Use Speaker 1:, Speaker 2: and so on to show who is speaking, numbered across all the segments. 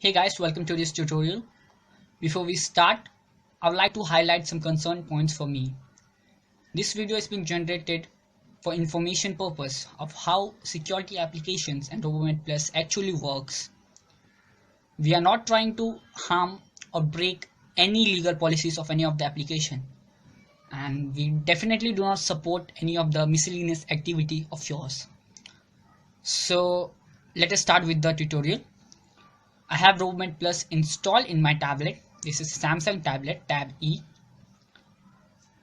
Speaker 1: Hey guys, welcome to this tutorial. Before we start, I would like to highlight some concern points for me. This video has been generated for information purpose of how security applications and Robomate Plus actually works. We are not trying to harm or break any legal policies of any of the application, and we definitely do not support any of the miscellaneous activity of yours. So let us start with the tutorial. I have Robomate Plus installed in my tablet. This is Samsung tablet, tab E.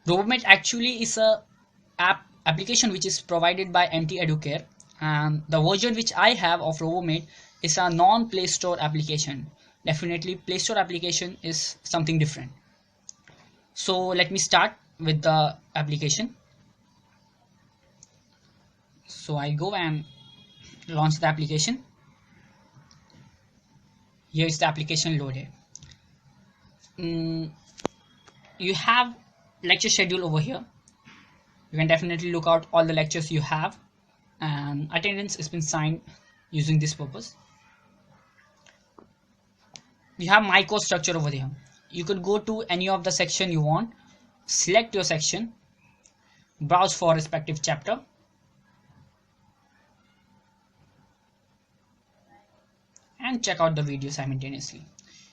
Speaker 1: Robomate actually is a application which is provided by MT Educare, and the version which I have of Robomate is a non-Play Store application. Definitely Play Store application is something different. So let me start with the application. So I go and launch the application. Here is the application loaded. You have lecture schedule over here. You can definitely look out all the lectures you have, and attendance has been signed using this purpose. You have my course structure over there. You could go to any of the section you want, select your section, browse for respective chapter, and check out the video simultaneously.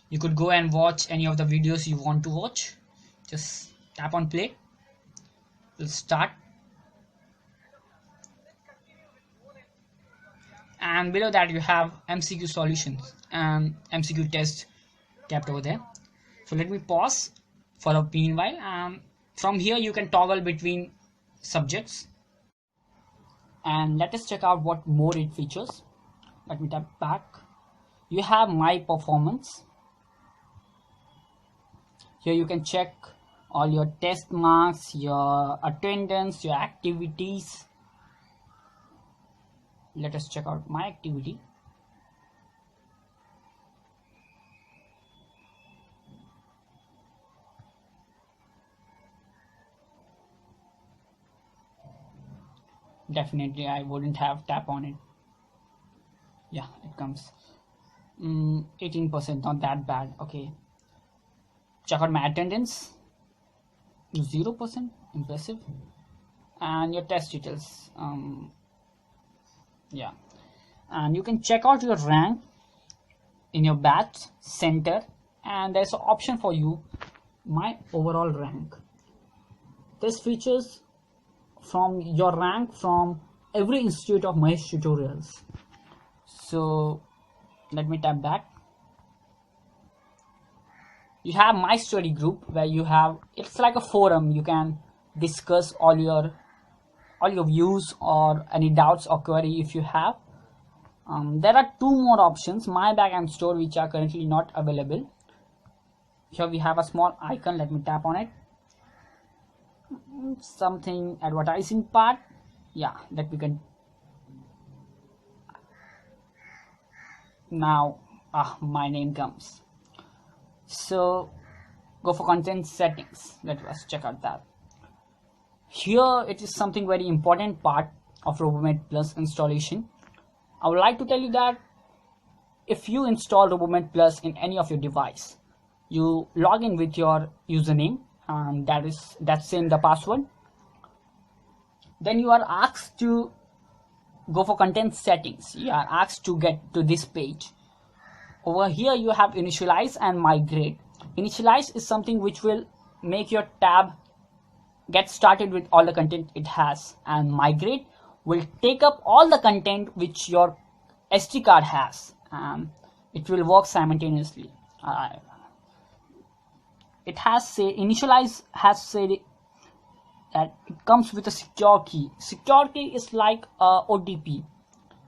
Speaker 1: You could go and watch any of the videos you want to watch. Just tap on play. We'll start. And below that you have MCQ solutions and MCQ test kept over there. So let me pause for a meanwhile, and from here you can toggle between subjects. And let us check out what more it features. Let me tap back. You have my performance. Here you can check all your test marks, your attendance, your activities. Let us check out my activity. Definitely I wouldn't have tap on it. Yeah, it comes 18%, not that bad. Okay, check out my attendance, 0%, impressive. And your test details, yeah. And you can check out your rank in your batch center, and there's an option for you, my overall rank. This features from your rank from every institute of my tutorials. So let me tap back. You have my study group, where you have, it's like a forum. You can discuss all your views or any doubts or query if you have. There are two more options, my bag and store, which are currently not available. Here we have a small icon. Let me tap on it. Something advertising part. Yeah, that we can. Now my name comes. So go for content settings. Let us check out that. Here it is something very important part of Robomate Plus installation. I would like to tell you that if you install Robomate Plus in any of your device, you log in with your username, and that's in the password. Then you are asked to go for content settings. You are asked to get to this page. Over here you have initialize and migrate. Initialize is something which will make your tab get started with all the content it has, and migrate will take up all the content which your SD card has. It will work simultaneously. It has say initialize has said that it comes with a secure key. Secure key is like a OTP,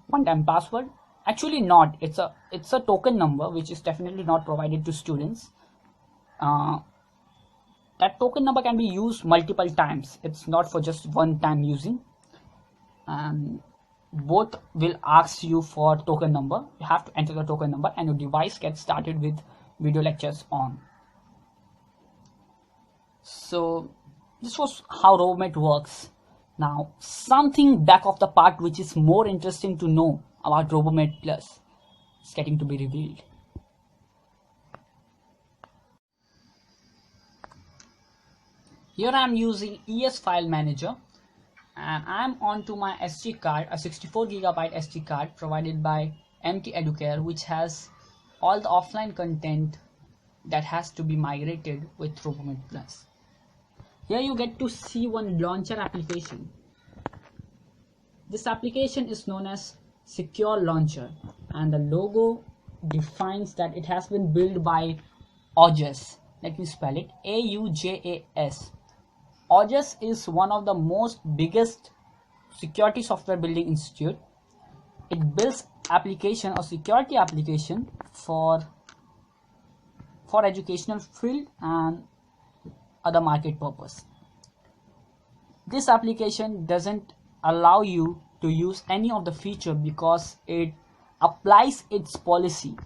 Speaker 1: one-time password. Actually not. It's a token number which is definitely not provided to students. That token number can be used multiple times. It's not for just one time using. Both will ask you for token number. You have to enter the token number, and your device gets started with video lectures on. So this was how Robomate works. Now something back of the part which is more interesting to know about Robomate Plus is getting to be revealed. Here I am using ES File Manager, and I am onto my SD card, a 64GB SD card provided by MT Educare, which has all the offline content that has to be migrated with Robomate Plus. Here you get to see one launcher application. This application is known as Secure Launcher, and the logo defines that it has been built by Aujas. Let me spell it, AUJAS. Aujas is one of the most biggest security software building institute. It builds application or security application for educational field and other market purpose. This application doesn't allow you to use any of the feature because it applies its policy.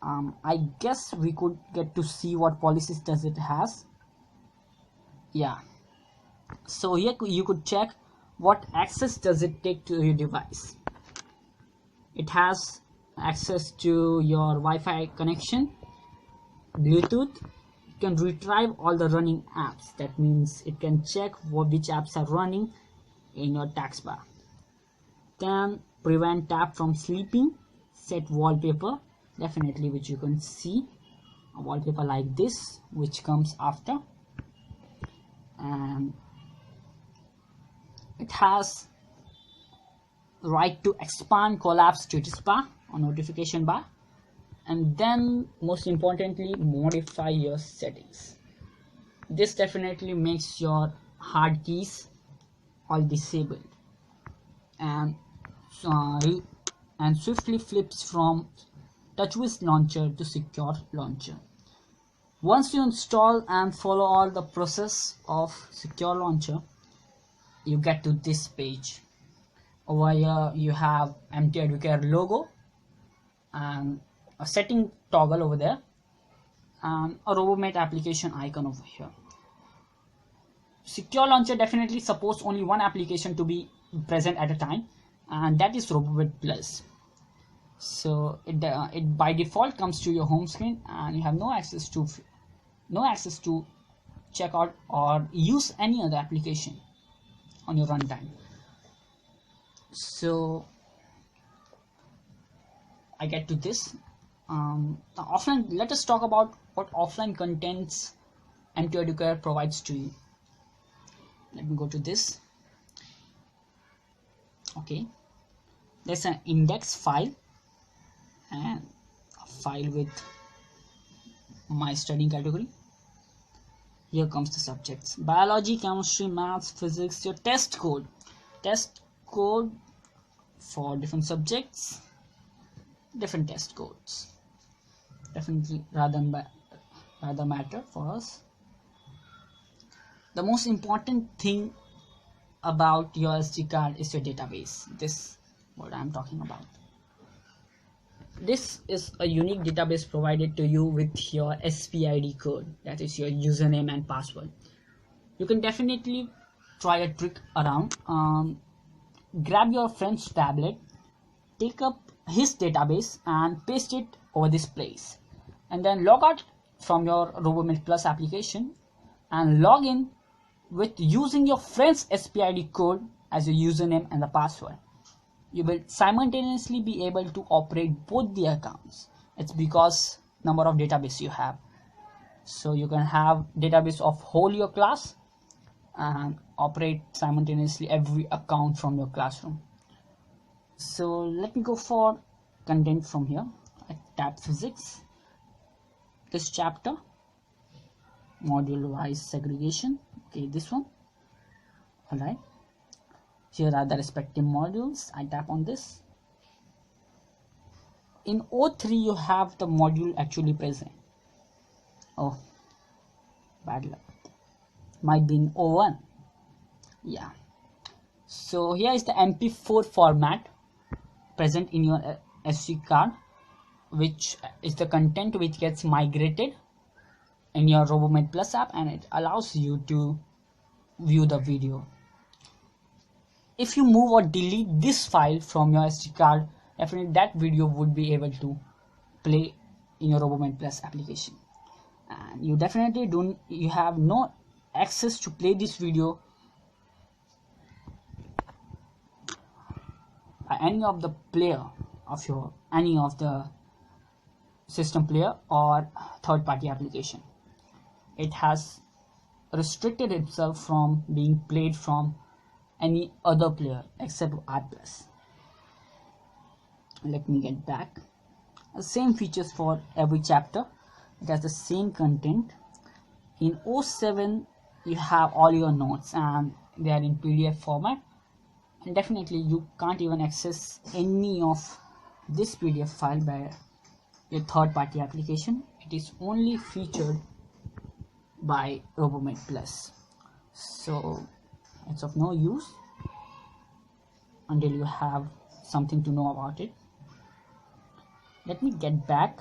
Speaker 1: I guess we could get to see what policies does it has. Yeah, so here you could check what access does it take to your device. It has access to your Wi-Fi connection, Bluetooth. It can retrieve all the running apps. That means it can check which apps are running in your taskbar. Can prevent tab from sleeping, set wallpaper, definitely, which you can see a wallpaper like this which comes after, and it has right to expand collapse status bar or notification bar, and then most importantly modify your settings. This definitely makes your hard keys all disabled and swiftly flips from TouchWiz launcher to Secure Launcher. Once you install and follow all the process of Secure Launcher, you get to this page. Over here you have MT Educare logo and a setting toggle over there and a Robomate application icon over here. Secure Launcher definitely supports only one application to be present at a time, and that is Robomate Plus. So it by default comes to your home screen, and you have no access to check out or use any other application on your runtime. So I get to this. The offline. Let us talk about what offline contents MT Educare provides to you. Let me go to this. Okay, there's an index file and a file with my studying category. Here comes the subjects: biology, chemistry, maths, physics. Your test code for different subjects, different test codes. Definitely rather matter for us. The most important thing about your SD card is your database. This what I'm talking about. This is a unique database provided to you with your SPID code, that is your username and password. You can definitely try a trick around. Grab your friend's tablet, take up his database and paste it over this place, and then log out from your Robomate Plus application and log in with using your friend's SPID code as your username and the password. You will simultaneously be able to operate both the accounts. It's because number of database you have. So you can have database of whole your class and operate simultaneously every account from your classroom. So let me go for content from here. I tap physics. This chapter, module wise segregation. Okay, this one. Alright. Here are the respective modules. I tap on this. In O3 you have the module actually present. Oh, bad luck. Might be in O1. Yeah. So here is the MP4 format present in your SD card, which is the content which gets migrated in your Robomate Plus app, and it allows you to view the video. If you move or delete this file from your SD card, definitely that video would be able to play in your Robomate Plus application. And you definitely you have no access to play this video by any of the player of any of the system player or third-party application. It has restricted itself from being played from any other player except R+. Let me get back. The same features for every chapter. It has the same content. In O7 you have all your notes and they are in PDF format, and definitely you can't even access any of this PDF file by a third-party application. It is only featured by Robomate Plus, so it's of no use until you have something to know about it. Let me get back.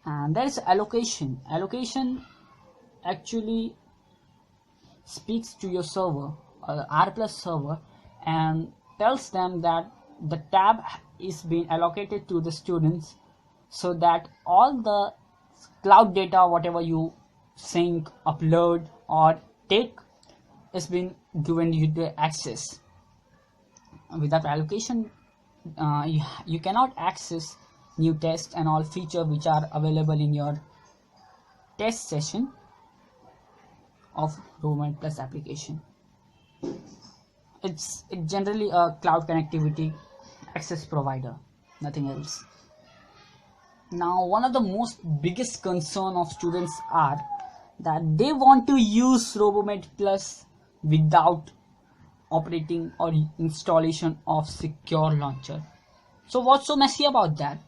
Speaker 1: And there is allocation. Allocation actually speaks to your server, R+ server, and tells them that the tab is being allocated to the students, so that all the cloud data, whatever you sync, upload or take, is being given you the access. Without allocation, you cannot access new tests and all features which are available in your test session of Robomate Plus application. It's generally a cloud connectivity access provider, nothing else. Now, one of the most biggest concern of students are that they want to use Robomate Plus without operating or installation of secure launcher. So what's so messy about that?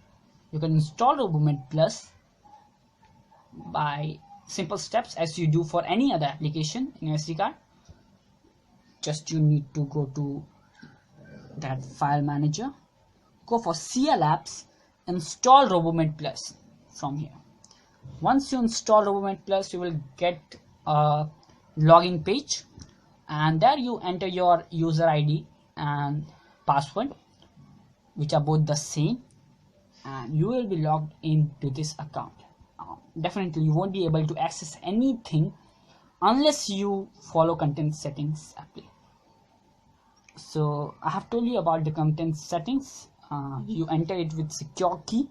Speaker 1: You can install Robomate Plus by simple steps as you do for any other application in your SD card. Just you need to go to that file manager, go for CL apps, install Robomate Plus from here. Once you install Robomate Plus, you will get a login page, and there you enter your user ID and password, which are both the same, and you will be logged into this account. Definitely you won't be able to access anything unless you follow content settings apply. So I have told you about the content settings. You enter it with secure key,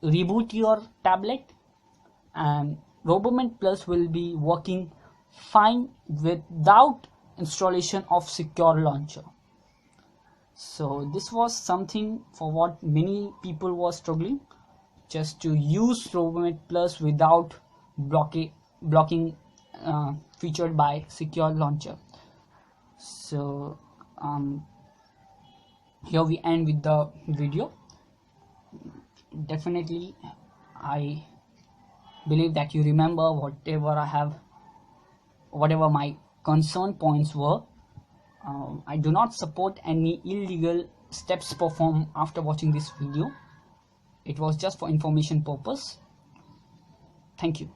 Speaker 1: reboot your tablet, and Robomate Plus will be working fine without installation of secure launcher. So this was something for what many people were struggling, just to use Robomate Plus without blocking featured by secure launcher. So here we end with the video. Definitely I believe that you remember whatever my concern points were. I do not support any illegal steps performed after watching this video. It was just for information purpose. Thank you.